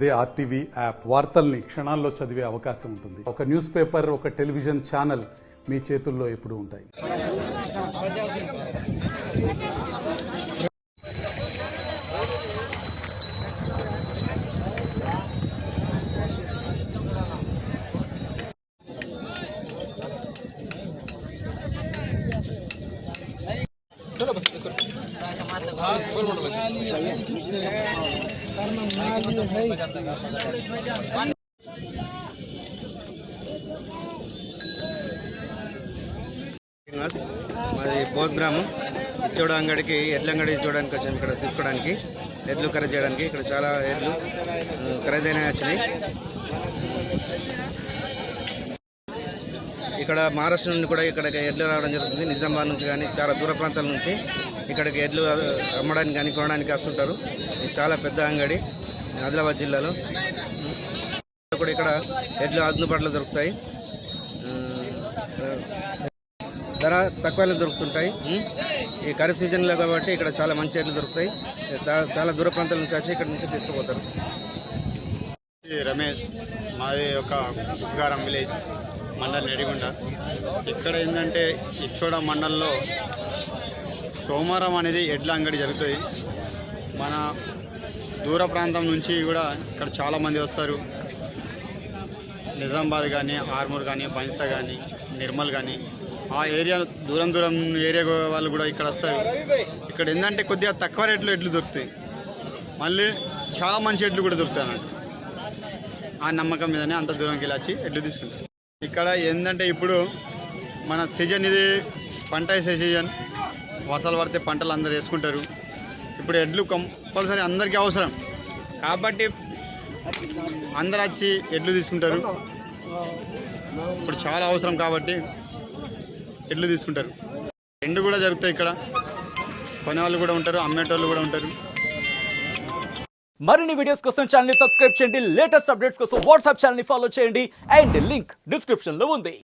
అదే RTV app వార్తల్ని క్షణాల్లో చదివే అవకాశం ఉంటుంది. ఒక న్యూస్ పేపర్, ఒక టెలివిజన్ ఛానల్ మీ చేతుల్లో ఎప్పుడూ ఉంటాయి. మాది బోధ్ గ్రామం. ఇచ్చోడ అంగడికి ఎడ్ల అంగడి చూడడానికి వచ్చాను. ఇక్కడ తీసుకోవడానికి ఎడ్లు ఖరీదు చేయడానికి. ఇక్కడ చాలా ఎడ్లు ఖరీదైన వచ్చినాయి. ఇక్కడ మహారాష్ట్ర నుండి కూడా ఇక్కడికి ఎడ్లు రావడం జరుగుతుంది. నిజామాబాద్ నుంచి కానీ చాలా దూర ప్రాంతాల నుంచి ఇక్కడికి ఎడ్లు అమ్మడానికి కానీ కొనడానికి వస్తుంటారు. ఇది చాలా పెద్ద అంగడి ఆదిలాబాద్ జిల్లాలో. కూడా ఇక్కడ ఎడ్లు అందుబాటులో దొరుకుతాయి. ధర తక్కువలో దొరుకుతుంటాయి. ఈ ఖరీఫ్ సీజన్లో కాబట్టి ఇక్కడ చాలా మంచి ఎడ్లు దొరుకుతాయి. చాలా దూర ప్రాంతాల నుంచి వచ్చి ఇక్కడ నుంచి తీసుకుపోతారు. రమేష్, మాది ఒక ఉప్గారం విలేజ్, మండల్ నెడిగుండ. ఇక్కడ ఏంటంటే ఇచ్చోడ మండలంలో సోమవారం అనేది ఎడ్ల అంగడి జరుగుతుంది. మన దూర ప్రాంతం నుంచి కూడా ఇక్కడ చాలామంది వస్తారు. నిజామాబాద్ కానీ, ఆర్మూర్ కానీ, బైన్సా కానీ, నిర్మల్ కానీ, ఆ ఏరియా దూరం ఏరియా వాళ్ళు కూడా ఇక్కడ వస్తారు. ఇక్కడ ఏంటంటే కొద్దిగా తక్కువ రేట్లో ఎడ్లు దొరుకుతాయి. మళ్ళీ చాలా మంచి ఎడ్లు కూడా దొరుకుతాయి అన్నట్టు. ఆ నమ్మకం మీదనే అంత దూరంకి వెళ్ళి ఎడ్లు తీసుకుంటారు. ఇక్కడ ఏంటంటే ఇప్పుడు మన సీజన్ ఇది పంట వేసే సీజన్. వర్షాలు పడితే పంటలు అందరు వేసుకుంటారు. ఇప్పుడు ఎడ్లు కంపల్సరీ అందరికీ అవసరం కాబట్టి అందరు వచ్చి ఎడ్లు తీసుకుంటారు. ఇప్పుడు చాలా అవసరం కాబట్టి ఎడ్లు తీసుకుంటారు. రెండు కూడా జరుగుతాయి. ఇక్కడ కొనేవాళ్ళు కూడా ఉంటారు, అమ్మేటోళ్ళు కూడా ఉంటారు. మరిన్ని వీడియోస్ కోసం ఛానల్ ని సబ్స్క్రైబ్ చేయండి. లేటెస్ట్ అప్డేట్స్ కోసం వాట్సాప్ ఛానల్ ని ఫాలో చేయండి. అండ్ లింక్ డిస్క్రిప్షన్ లో ఉంది.